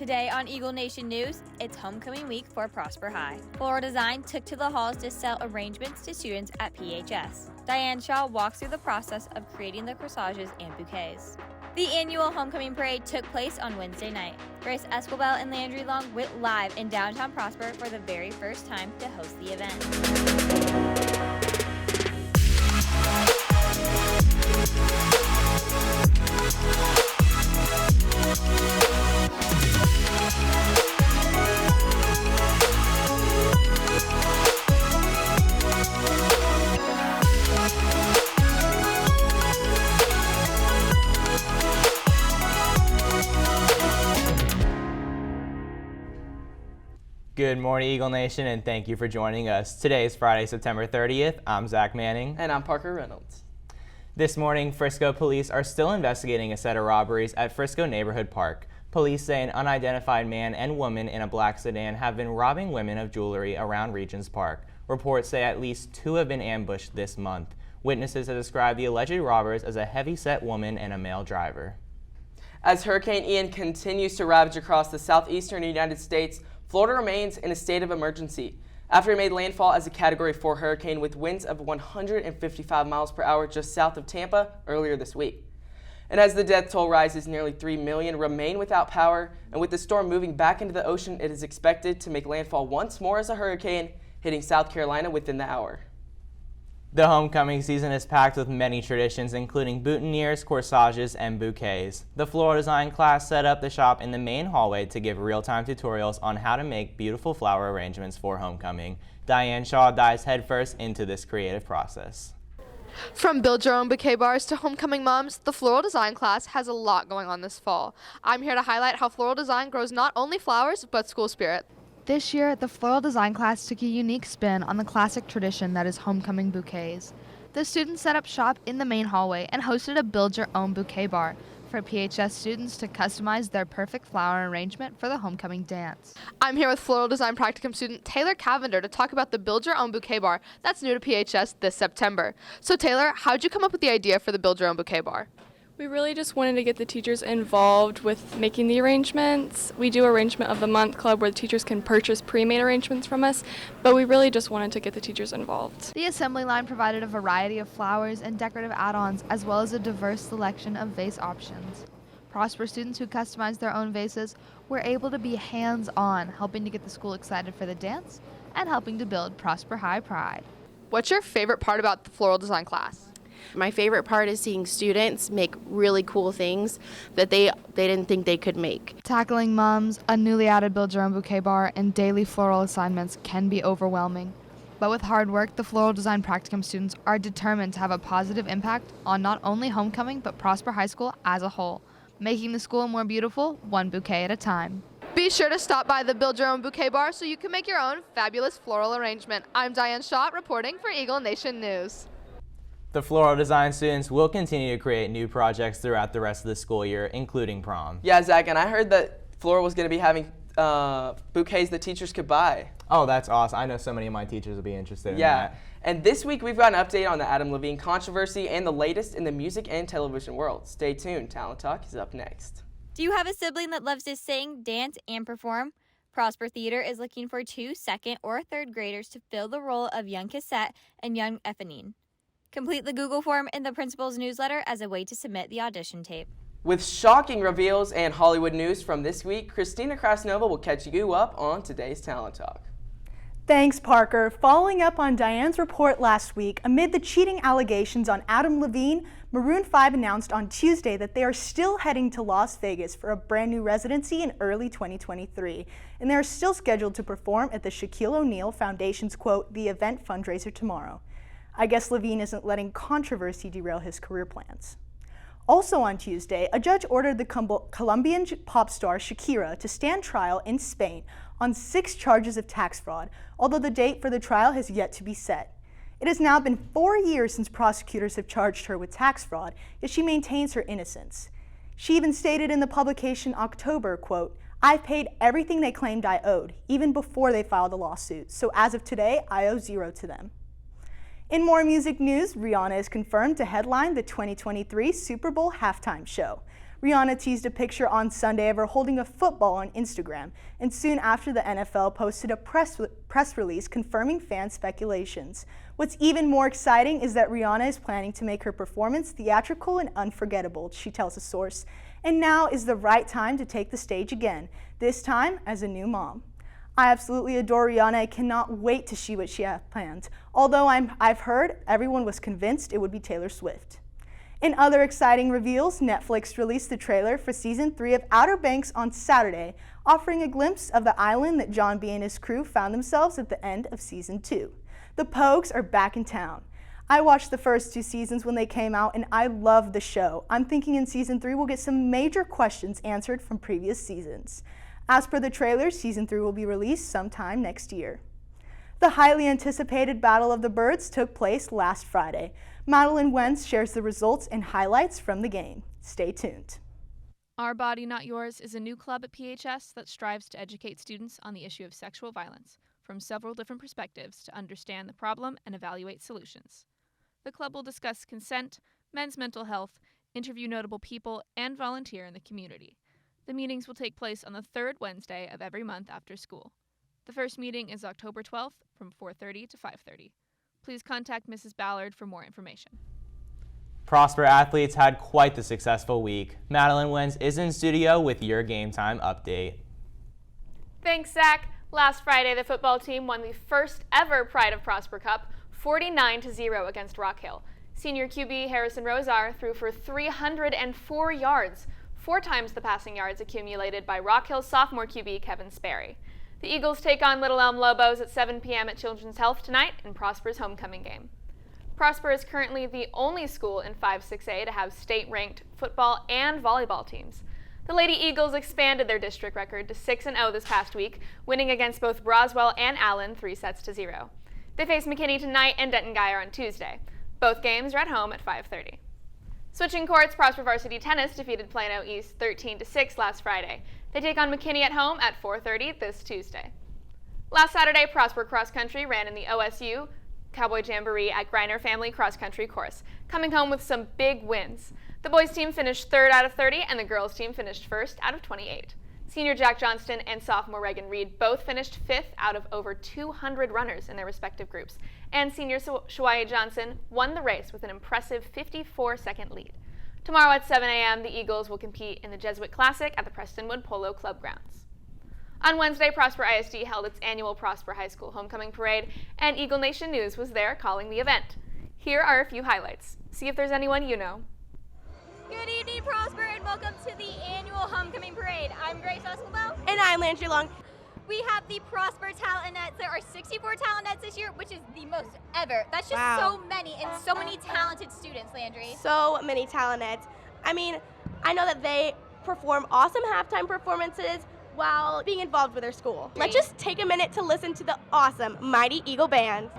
Today on Eagle Nation News, it's homecoming week for Prosper High. Floral Design took to the halls to sell arrangements to students at PHS. Diane Shaw walks through the process of creating the corsages and bouquets. The annual homecoming parade took place on Wednesday night. Grace Escobel and Landry Long went live in downtown Prosper for the very first time to host the event. Good morning, Eagle Nation, and thank you for joining us. Today is Friday, September 30th. I'm Zach Manning. And I'm Parker Reynolds. This morning, Frisco police are still investigating a set of robberies at Frisco Neighborhood Park. Police say an unidentified man and woman in a black sedan have been robbing women of jewelry around Regions Park. Reports say at least 2 have been ambushed this month. Witnesses have described the alleged robbers as a heavy-set woman and a male driver. As Hurricane Ian continues to ravage across the southeastern United States, Florida remains in a state of emergency after it made landfall as a Category 4 hurricane with winds of 155 miles per hour just south of Tampa earlier this week. And as the death toll rises, nearly 3 million remain without power, and with the storm moving back into the ocean, it is expected to make landfall once more as a hurricane, hitting South Carolina within the hour. The homecoming season is packed with many traditions, including boutonnieres, corsages, and bouquets. The floral design class set up the shop in the main hallway to give real-time tutorials on how to make beautiful flower arrangements for homecoming. Diane Shaw dives headfirst into this creative process. From build your own bouquet bars to homecoming moms, the floral design class has a lot going on this fall. I'm here to highlight how floral design grows not only flowers, but school spirit. This year, the floral design class took a unique spin on the classic tradition that is homecoming bouquets. The students set up shop in the main hallway and hosted a build-your-own bouquet bar for PHS students to customize their perfect flower arrangement for the homecoming dance. I'm here with floral design practicum student Taylor Cavender to talk about the build your own bouquet bar that's new to PHS this September. So Taylor, how'd you come up with the idea for the build your own bouquet bar? We really just wanted to get the teachers involved with making the arrangements. We do Arrangement of the Month Club where the teachers can purchase pre-made arrangements from us, but we really just wanted to get the teachers involved. The assembly line provided a variety of flowers and decorative add-ons, as well as a diverse selection of vase options. Prosper students who customized their own vases were able to be hands-on, helping to get the school excited for the dance and helping to build Prosper High pride. What's your favorite part about the floral design class? My favorite part is seeing students make really cool things that they didn't think they could make. Tackling mums, a newly added build your own bouquet bar, and daily floral assignments can be overwhelming. But with hard work, the floral design practicum students are determined to have a positive impact on not only homecoming, but Prosper High School as a whole, making the school more beautiful, one bouquet at a time. Be sure to stop by the Build Your Own Bouquet Bar so you can make your own fabulous floral arrangement. I'm Diane Shaw reporting for Eagle Nation News. The floral design students will continue to create new projects throughout the rest of the school year, including prom. Yeah, Zach, and I heard that Floral was going to be having bouquets that teachers could buy. Oh, that's awesome. I know so many of my teachers will be interested in that. And this week we've got an update on the Adam Levine controversy and the latest in the music and television world. Stay tuned. Talent Talk is up next. Do you have a sibling that loves to sing, dance, and perform? Prosper Theater is looking for 2 second or third graders to fill the role of young Cassette and young Ephanine. Complete the Google form in the principal's newsletter as a way to submit the audition tape. With shocking reveals and Hollywood news from this week, Christina Krasnova will catch you up on today's Talent Talk. Thanks, Parker. Following up on Diane's report last week, amid the cheating allegations on Adam Levine, Maroon 5 announced on Tuesday that they are still heading to Las Vegas for a brand new residency in early 2023, and they are still scheduled to perform at the Shaquille O'Neal Foundation's, quote, The Event fundraiser tomorrow. I guess Levine isn't letting controversy derail his career plans. Also on Tuesday, a judge ordered the Colombian pop star Shakira to stand trial in Spain on 6 charges of tax fraud, although the date for the trial has yet to be set. It has now been 4 years since prosecutors have charged her with tax fraud, yet she maintains her innocence. She even stated in the publication October, quote, I've paid everything they claimed I owed, even before they filed the lawsuit, so as of today, I owe 0 to them. In more music news, Rihanna is confirmed to headline the 2023 Super Bowl halftime show. Rihanna teased a picture on Sunday of her holding a football on Instagram, and soon after the NFL posted a press release confirming fan speculations. What's even more exciting is that Rihanna is planning to make her performance theatrical and unforgettable, she tells a source. And now is the right time to take the stage again, this time as a new mom. I absolutely adore Rihanna. I cannot wait to see what she has planned. Although I've heard everyone was convinced it would be Taylor Swift. In other exciting reveals, Netflix released the trailer for Season 3 of Outer Banks on Saturday, offering a glimpse of the island that John B. and his crew found themselves at the end of Season 2. The Pogues are back in town. I watched the first 2 seasons when they came out, and I loved the show. I'm thinking in Season 3 we'll get some major questions answered from previous seasons. As per the trailer, Season 3 will be released sometime next year. The highly anticipated Battle of the Birds took place last Friday. Madeline Wentz shares the results and highlights from the game. Stay tuned. Our Body Not Yours is a new club at PHS that strives to educate students on the issue of sexual violence from several different perspectives to understand the problem and evaluate solutions. The club will discuss consent, men's mental health, interview notable people, and volunteer in the community. The meetings will take place on the third Wednesday of every month after school. The first meeting is October 12th from 4:30 to 5:30. Please contact Mrs. Ballard for more information. Prosper athletes had quite the successful week. Madeline Wentz is in studio with your game time update. Thanks, Zach. Last Friday, the football team won the first ever Pride of Prosper Cup, 49-0 against Rock Hill. Senior QB Harrison Rosar threw for 304 yards, 4 times the passing yards accumulated by Rock Hill's sophomore QB Kevin Sperry. The Eagles take on Little Elm Lobos at 7 p.m. at Children's Health tonight in Prosper's homecoming game. Prosper is currently the only school in 5-6A to have state-ranked football and volleyball teams. The Lady Eagles expanded their district record to 6-0 this past week, winning against both Broswell and Allen 3-0. They face McKinney tonight and Denton Guyer on Tuesday. Both games are at home at 5:30. Switching courts, Prosper varsity tennis defeated Plano East 13-6 last Friday. They take on McKinney at home at 4:30 this Tuesday. Last Saturday, Prosper Cross Country ran in the OSU Cowboy Jamboree at Greiner Family Cross Country Course, coming home with some big wins. The boys team finished 3rd out of 30 and the girls team finished 1st out of 28. Senior Jack Johnston and sophomore Reagan Reed both finished 5th out of over 200 runners in their respective groups, and senior Shawaya Johnson won the race with an impressive 54-second lead. Tomorrow at 7 a.m., the Eagles will compete in the Jesuit Classic at the Prestonwood Polo Club grounds. On Wednesday, Prosper ISD held its annual Prosper High School homecoming parade, and Eagle Nation News was there calling the event. Here are a few highlights. See if there's anyone you know. Good evening, Prosper, and welcome to the annual homecoming parade. I'm Grace Escobar. And I'm Landry Long. We have the Prosper Talentettes. There are 64 Talentettes this year, which is the most ever. That's just Wow. so many, and so many talented students, Landry. So many Talentettes. I mean, I know that they perform awesome halftime performances while being involved with their school. Let's just take a minute to listen to the awesome Mighty Eagle Band.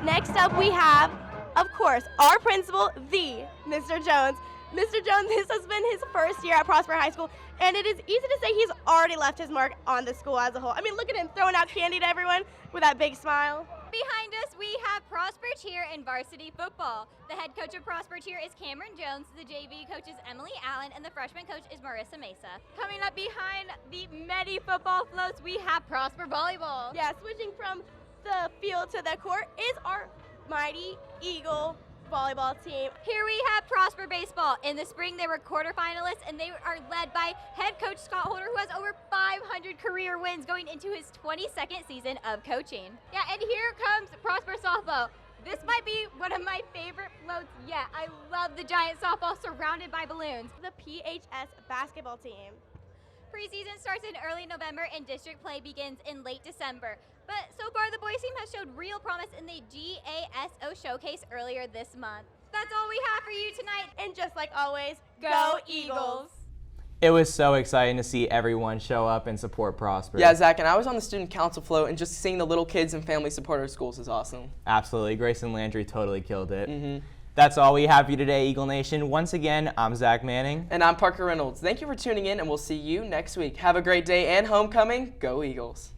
Next up we have, of course, our principal, the Mr. Jones. Mr. Jones, this has been his first year at Prosper High School, and it is easy to say he's already left his mark on the school as a whole. I mean, look at him throwing out candy to everyone with that big smile. Behind us, we have Prosper Cheer in varsity football. The head coach of Prosper Cheer is Cameron Jones, the JV coach is Emily Allen, and the freshman coach is Marissa Mesa. Coming up behind the Medi football floats, we have Prosper Volleyball. Yeah, switching from the field to the court is our Mighty Eagle volleyball team. Here we have Prosper Baseball. In the spring, they were quarterfinalists, and they are led by head coach Scott Holder, who has over 500 career wins going into his 22nd season of coaching. Yeah, and here comes Prosper Softball. This might be one of my favorite floats yet. I love the giant softball surrounded by balloons. The PHS basketball team. Preseason starts in early November, and district play begins in late December. But so far, the boys team has showed real promise in the GASO showcase earlier this month. That's all we have for you tonight. And just like always, Go Eagles! It was so exciting to see everyone show up and support Prosper. Yeah, Zach, and I was on the student council float, and just seeing the little kids and families support our schools is awesome. Absolutely. Grace and Landry totally killed it. That's all we have for you today, Eagle Nation. Once again, I'm Zach Manning. And I'm Parker Reynolds. Thank you for tuning in, and we'll see you next week. Have a great day and homecoming. Go Eagles!